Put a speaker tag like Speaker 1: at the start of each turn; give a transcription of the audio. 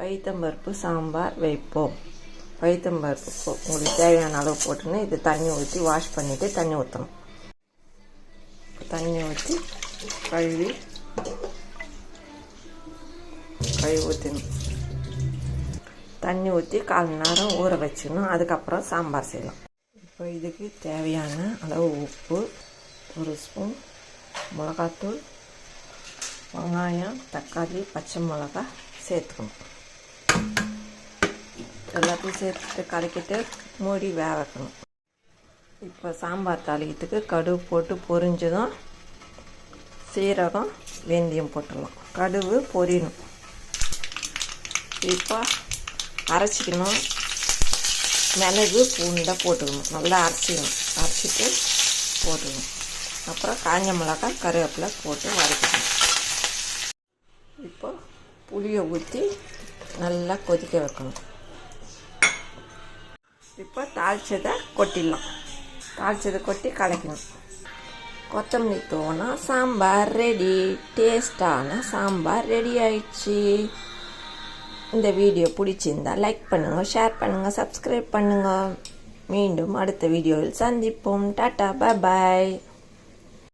Speaker 1: பைத்தம்பருப்பு சாம்பார் வைப்போம். பைத்தம்பருப்பு உங்களுக்கு தேவையான அளவு போட்டுன்னு இது தண்ணி ஊற்றி வாஷ் பண்ணிவிட்டு தண்ணி ஊற்றணும். தண்ணி ஊற்றி கழுவி ஊற்றணும். தண்ணி ஊற்றி 1/4 மணி நேரம் ஊற வச்சுக்கணும். அதுக்கப்புறம் சாம்பார் செய்யலாம். இப்போ இதுக்கு தேவையான அளவு உப்பு, 1 ஸ்பூன் மிளகாத்தூள், வெங்காயம், தக்காளி, பச்சை மிளகாய் சேர்த்துக்கணும். எல்லாத்தையும் சேர்த்துட்டு கலக்கிட்டு மூடி வேக வைக்கணும். இப்போ சாம்பார் தாளிக்கிறதுக்கு கடுகு போட்டு பொரிஞ்சதும் சீரகம், வெந்தயம் போட்டுடலாம். கடுகு பொரியணும். இப்போ அரைச்சிக்கணும். மிளகு பூண்டை போட்டுக்கணும். நல்லா அரைச்சிட்டு போட்டுக்கணும். அப்புறம் காஞ்ச மிளகாய், கருவேப்பிலை போட்டு வதக்கணும். இப்போ புளியை ஊற்றி நல்லா கொதிக்க வைக்கணும். இப்போ தாளிச்சதை கொட்டிடலாம். தாளிச்சதை கொட்டி கலக்கணும். கொத்தமல்லி தூவினா சாம்பார் ரெடி. டேஸ்டான சாம்பார் ரெடி ஆயிடுச்சு. இந்த வீடியோ பிடிச்சிருந்தால் லைக் பண்ணுங்கள், ஷேர் பண்ணுங்கள், சப்ஸ்கிரைப் பண்ணுங்கள். மீண்டும் அடுத்த வீடியோவில் சந்திப்போம். டாட்டா, பாய் பாய்.